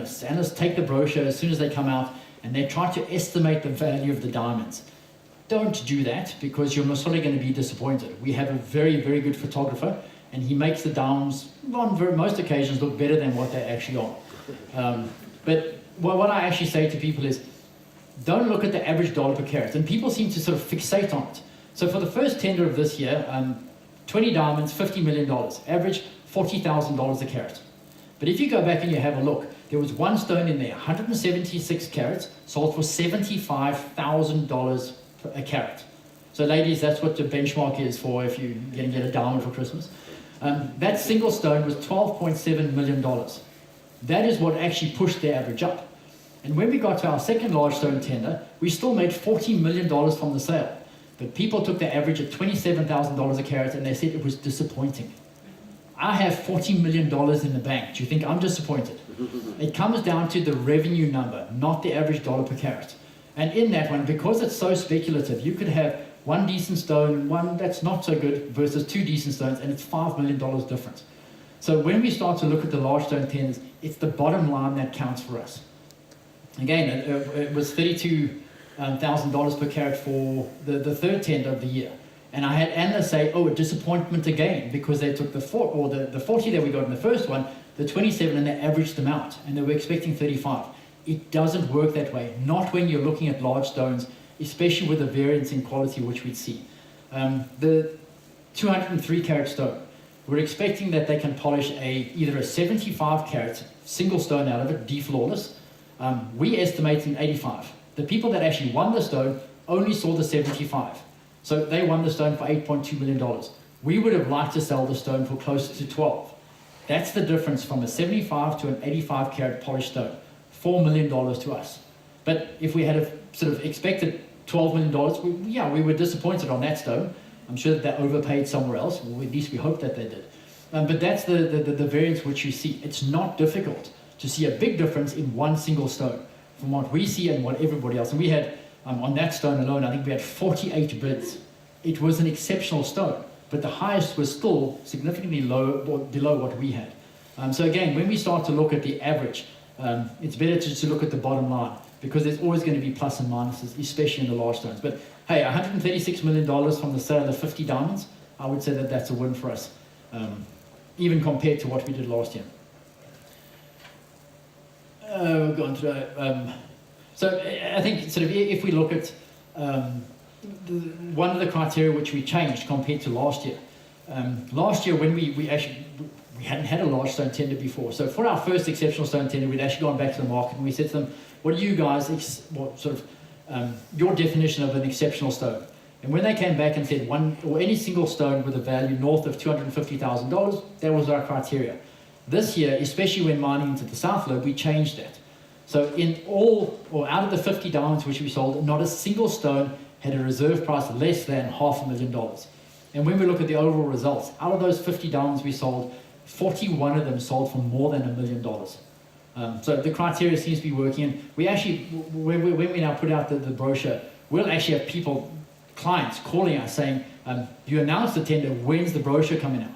analysts. Analysts take the brochure as soon as they come out, and they try to estimate the value of the diamonds. Don't do that, because you're most probably going to be disappointed. We have a very, very good photographer, and he makes the diamonds, on most occasions, look better than what they actually are. But what I actually say to people is, don't look at the average dollar per carat. And people seem to sort of fixate on it. So for the first tender of this year, 20 diamonds, $50 million, average $40,000 a carat. But if you go back and you have a look, there was one stone in there, 176 carats, sold for $75,000 a carat. So ladies, that's what the benchmark is for if you're going to get a diamond for Christmas. That single stone was $12.7 million. That is what actually pushed the average up. And when we got to our second large stone tender, we still made $40 million from the sale. But people took the average at $27,000 a carat, and they said it was disappointing. I have $40 million in the bank. Do you think I'm disappointed? It comes down to the revenue number, not the average dollar per carat. And in that one, because it's so speculative, you could have one decent stone, one that's not so good, versus two decent stones, and it's $5 million difference. So when we start to look at the large stone tenders, it's the bottom line that counts for us. Again, it was $32,000 per carat for the third tender of the year. And I had analysts say, oh, a disappointment again, because they took the 40 that we got in the first one, the 27, and they averaged them out, and they were expecting 35. It doesn't work that way, not when you're looking at large stones, especially with the variance in quality which we'd see. The 203 carat stone, we're expecting that they can polish either a 75 carat single stone out of it, deflawless. We estimate an 85. The people that actually won the stone only saw the 75. So they won the stone for $8.2 million. We would have liked to sell the stone for closer to 12. That's the difference from a 75 to an 85 carat polished stone. $4 million to us. But if we had sort of expected $12 million, we were disappointed on that stone. I'm sure that they overpaid somewhere else, or at least we hope that they did. But that's the variance which you see. It's not difficult to see a big difference in one single stone from what we see and what everybody else. And we had, on that stone alone, I think we had 48 bids. It was an exceptional stone, but the highest was still significantly below what we had. So again, when we start to look at the average, it's better to look at the bottom line, because there's always going to be plus and minuses, especially in the large stones. But hey, $136 million from the sale of 50 diamonds, I would say that that's a win for us, even compared to what we did last year. We'll go on to so I think sort of if we look at one of the criteria which we changed compared to last year. Last year when we hadn't had a large stone tender before. So for our first exceptional stone tender, we'd actually gone back to the market and we said to them, what do you guys, your definition of an exceptional stone? And when they came back and said one or any single stone with a value north of $250,000, that was our criteria. This year, especially when mining into the South Lobe, we changed that. So out of the 50 diamonds which we sold, not a single stone had a reserve price less than $500,000. And when we look at the overall results, out of those 50 diamonds we sold, 41 of them sold for more than $1 million. So the criteria seems to be working. And we actually, when we now put out the brochure, we'll actually have clients calling us saying, you announced the tender, when's the brochure coming out?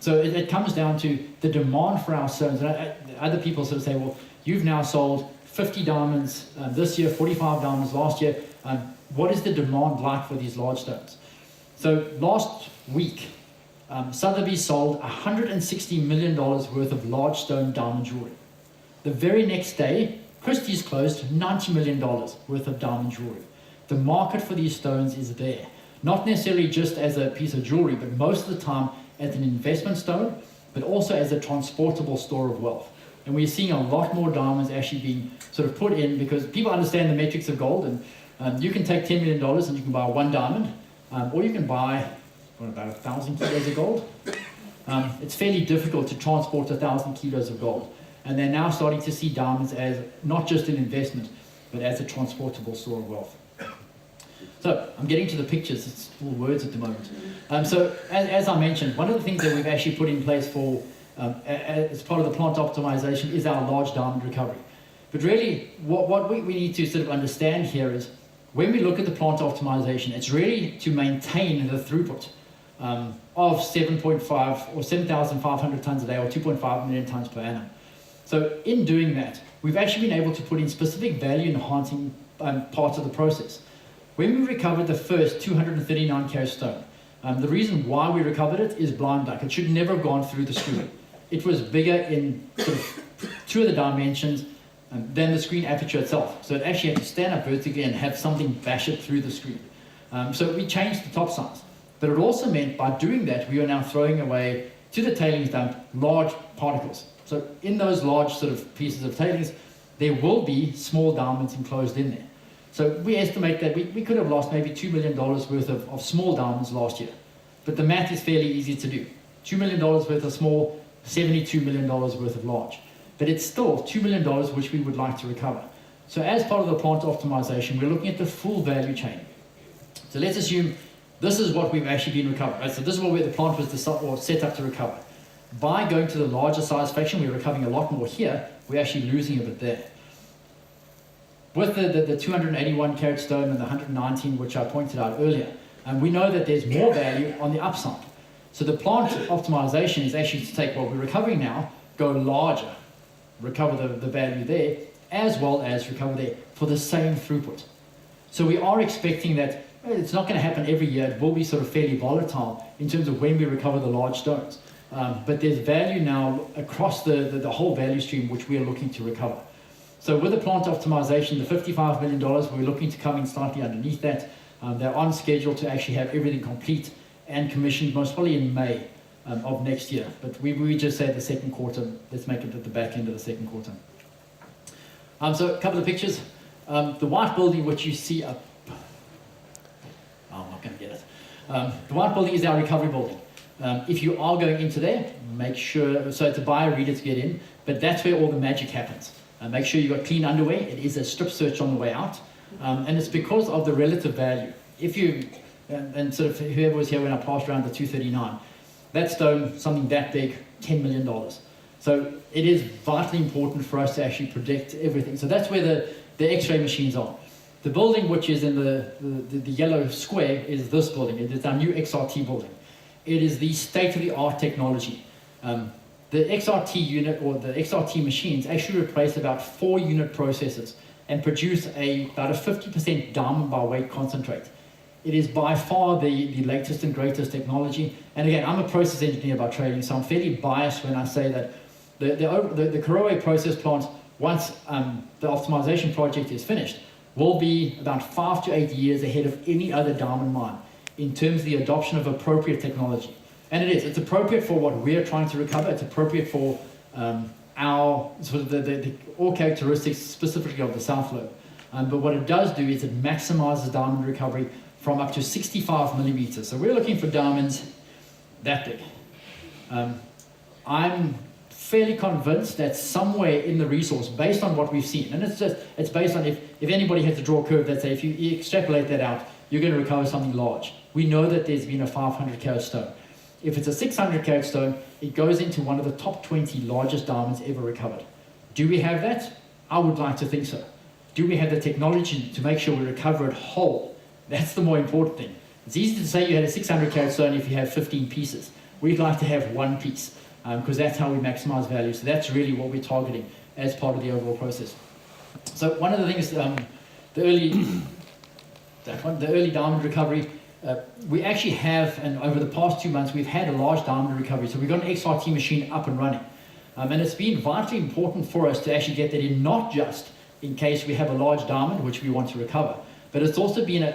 So it comes down to the demand for our stones. And other people sort of say, well, you've now sold 50 diamonds this year, 45 diamonds last year. What is the demand like for these large stones? So last week, Sotheby's sold $160 million worth of large stone diamond jewelry. The very next day, Christie's closed $90 million worth of diamond jewelry. The market for these stones is there. Not necessarily just as a piece of jewelry, but most of the time as an investment stone, but also as a transportable store of wealth. And we're seeing a lot more diamonds actually being sort of put in, because people understand the metrics of gold, and you can take $10 million and you can buy one diamond, or you can buy about 1,000 kilos of gold. It's fairly difficult to transport 1,000 kilos of gold. And they're now starting to see diamonds as not just an investment, but as a transportable store of wealth. So I'm getting to the pictures, it's all words at the moment. So as I mentioned, one of the things that we've actually put in place for as part of the plant optimization is our large diamond recovery. But really, what we need to sort of understand here is, when we look at the plant optimization, it's really to maintain the throughput of 7.5 or 7,500 tons a day, or 2.5 million tons per annum. So in doing that, we've actually been able to put in specific value enhancing parts of the process. When we recovered the first 239 carat stone, the reason why we recovered it is blind luck. It should never have gone through the screen. It was bigger in sort of 2 of the dimensions than the screen aperture itself. So it actually had to stand up vertically and have something bash it through the screen. So we changed the top size. But it also meant by doing that, we are now throwing away to the tailings dump large particles. So in those large sort of pieces of tailings, there will be small diamonds enclosed in there. So we estimate that we could have lost maybe $2 million worth of small diamonds last year. But the math is fairly easy to do. $2 million worth of small, $72 million worth of large. But it's still $2 million which we would like to recover. So as part of the plant optimization, we're looking at the full value chain. So let's assume this is what we've actually been recovering. Right? So this is where the plant was set up to recover. By going to the larger size fraction, we're recovering a lot more here. We're actually losing a bit there. With the 281 carat stone and the 119, which I pointed out earlier, we know that there's more value on the upside. So the plant optimization is actually to take what we're recovering now, go larger, recover the value there, as well as recover there for the same throughput. So we are expecting that it's not going to happen every year. It will be sort of fairly volatile in terms of when we recover the large stones. But there's value now across the whole value stream which we are looking to recover. So with the plant optimization, the $55 million, we're looking to come in slightly underneath that. They're on schedule to actually have everything complete and commissioned most probably in May of next year. But we just said the second quarter, let's make it at the back end of the second quarter. So a couple of pictures. The white building which you see up, I'm not going to get it. The white building is our recovery building. If you are going into there, make sure, so it's a buyer reader to get in, but that's where all the magic happens. Make sure you've got clean underwear. It is a strip search on the way out. And it's because of the relative value. If you, and sort of whoever was here when I passed around the 239, that stone, something that big, $10 million. So it is vitally important for us to actually predict everything. So that's where the X-ray machines are. The building which is in the yellow square is this building. It is our new XRT building. It is the state-of-the-art technology. The XRT unit or the XRT machines actually replace about 4 unit processes and produce about a 50% diamond by weight concentrate. It is by far the latest and greatest technology. And again, I'm a process engineer by training, so I'm fairly biased when I say that the Korowe process plant, once the optimization project is finished, will be about 5 to 8 years ahead of any other diamond mine in terms of the adoption of appropriate technology. And it's appropriate for what we're trying to recover. It's appropriate for our sort of the ore characteristics specifically of the South Lobe. But what it does do is it maximizes diamond recovery from up to 65 millimeters. So we're looking for diamonds that big. I'm fairly convinced that somewhere in the resource, based on what we've seen, and it's based on if anybody had to draw a curve that say if you extrapolate that out, you're going to recover something large. We know that there's been a 500 carat stone. If it's a 600 carat stone, it goes into one of the top 20 largest diamonds ever recovered. Do we have that? I would like to think so. Do we have the technology to make sure we recover it whole? That's the more important thing. It's easy to say you had a 600 carat stone if you have 15 pieces. We'd like to have one piece because that's how we maximize value. So that's really what we're targeting as part of the overall process. So one of the things, the early diamond recovery, we actually have, and over the past 2 months, we've had a large diamond recovery. So we've got an XRT machine up and running. And it's been vitally important for us to actually get that in, not just in case we have a large diamond, which we want to recover, but it's also been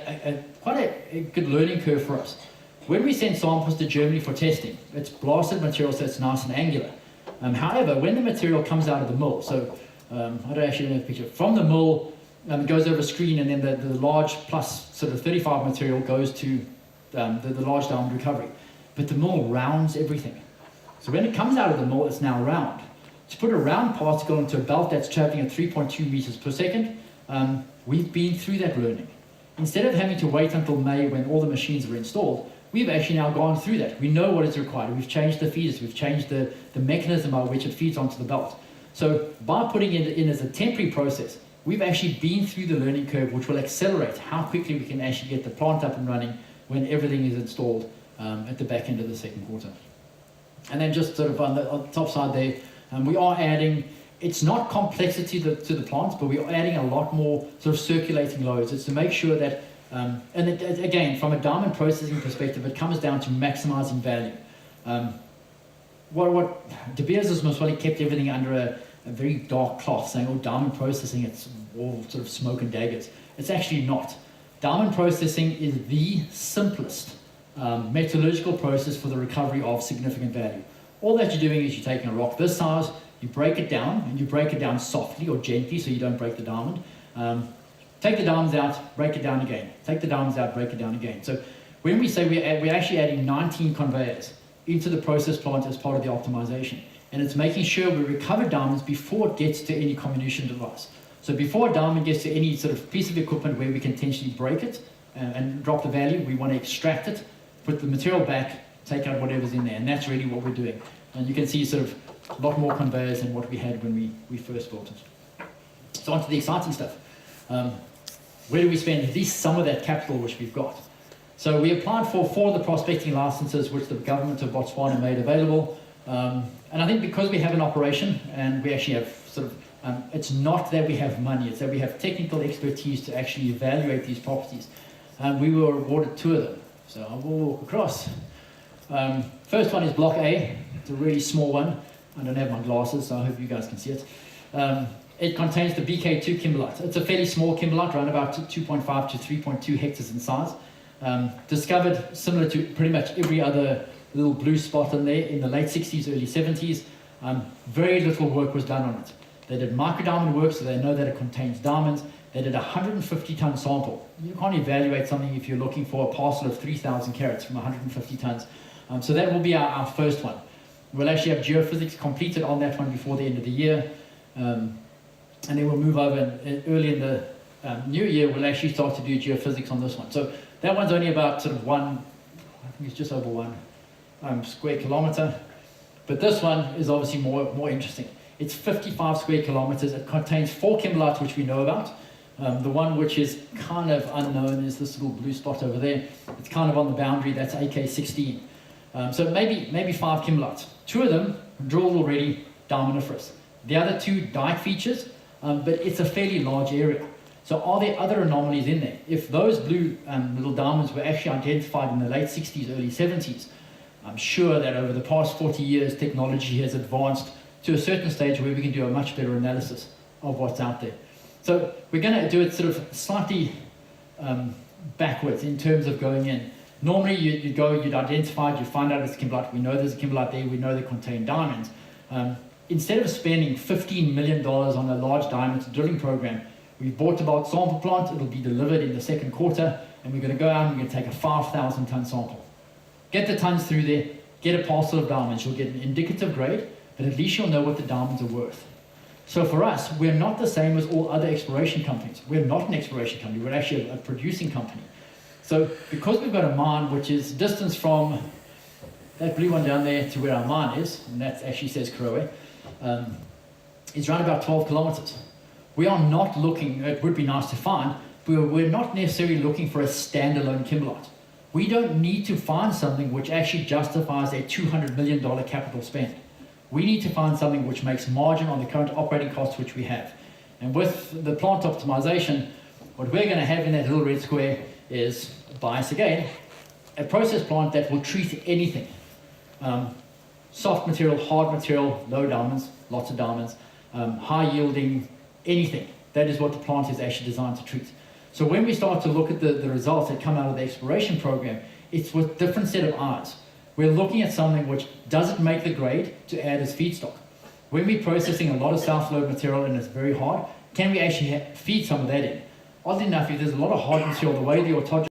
quite a good learning curve for us. When we send samples to Germany for testing, it's blasted material, so it's nice and angular. However, when the material comes out of the mill, so I don't actually have a picture, from the mill, it goes over a screen, and then the large plus sort of 35 material goes to the large diamond recovery. But the mill rounds everything. So when it comes out of the mill, it's now round. To put a round particle into a belt that's traveling at 3.2 meters per second, we've been through that learning. Instead of having to wait until May when all the machines were installed, we've actually now gone through that. We know what is required. We've changed the feeders. We've changed the mechanism by which it feeds onto the belt. So by putting it in as a temporary process, we've actually been through the learning curve, which will accelerate how quickly we can actually get the plant up and running when everything is installed at the back end of the second quarter. And then just sort of on the top side there, we are adding It's not complexity to the plants, but we're adding a lot more sort of circulating loads. It's to make sure that, and again, from a diamond processing perspective, it comes down to maximizing value. What De Beers has most probably kept everything under a very dark cloth, saying, oh, diamond processing, it's all sort of smoke and daggers. It's actually not. Diamond processing is the simplest metallurgical process for the recovery of significant value. All that you're doing is you're taking a rock this size, you break it down, and you break it down softly or gently so you don't break the diamond. Take the diamonds out, break it down again. Take the diamonds out, break it down again. So when we say we're actually adding 19 conveyors into the process plant as part of the optimization, and it's making sure we recover diamonds before it gets to any comminution device. So before a diamond gets to any sort of piece of equipment where we can potentially break it and drop the value, we want to extract it, put the material back, take out whatever's in there, and that's really what we're doing. And you can see sort of a lot more conveyors than what we had when we first built it. So on to the exciting stuff. Where do we spend at least some of that capital which we've got? So we applied for 4 of the prospecting licenses which the government of Botswana made available. And I think because we have an operation and we actually have sort of, it's not that we have money, it's that we have technical expertise to actually evaluate these properties. We were awarded 2 of them. So I will walk across. First one is Block A. It's a really small one. I don't have my glasses, so I hope you guys can see it. It contains the BK2 kimberlite. It's a fairly small kimberlite, around about 2.5 to 3.2 hectares in size. Discovered similar to pretty much every other little blue spot in there in the late 60s, early 70s. Very little work was done on it. They did microdiamond work, so they know that it contains diamonds. They did a 150-ton sample. You can't evaluate something if you're looking for a parcel of 3,000 carats from 150 tons. So that will be our first one. We'll actually have geophysics completed on that one before the end of the year. And then we'll move over and early in the new year, we'll actually start to do geophysics on this one. So that one's only about sort of I think it's just over 1 square kilometer. But this one is obviously more interesting. It's 55 square kilometers. It contains 4 kimberlites, which we know about. The one which is kind of unknown is this little blue spot over there. It's kind of on the boundary, that's AK16. So maybe 5 kimberlites. 2 of them drilled already, diamondiferous. The other 2 dike features, but it's a fairly large area. So are there other anomalies in there? If those blue little diamonds were actually identified in the late 60s, early 70s, I'm sure that over the past 40 years, technology has advanced to a certain stage where we can do a much better analysis of what's out there. So we're going to do it sort of slightly backwards in terms of going in. Normally you'd identify it, you find out it's kimberlite, we know there's a kimberlite there, we know they contain diamonds. Instead of spending $15 million on a large diamond drilling program, we've bought a bulk sample plant, it'll be delivered in the second quarter, and we're going to go out and we're going to take a 5,000 ton sample. Get the tons through there, get a parcel of diamonds, you'll get an indicative grade, but at least you'll know what the diamonds are worth. So for us, we're not the same as all other exploration companies. We're not an exploration company, we're actually a producing company. So because we've got a mine which is distance from that blue one down there to where our mine is, and that actually says Karowe, is around about 12 kilometers. We are not looking, it would be nice to find, but we're not necessarily looking for a standalone kimberlite. We don't need to find something which actually justifies a $200 million capital spend. We need to find something which makes margin on the current operating costs which we have. And with the plant optimization, what we're going to have in that little red square is, bias again, a process plant that will treat anything. Soft material, hard material, low diamonds, lots of diamonds, high yielding, anything. That is what the plant is actually designed to treat. So when we start to look at the results that come out of the exploration program, it's with a different set of eyes. We're looking at something which doesn't make the grade to add as feedstock. When we're processing a lot of south lobe material and it's very hard, can we actually feed some of that in? Oddly enough, if there's a lot of hard material, the way the autogenous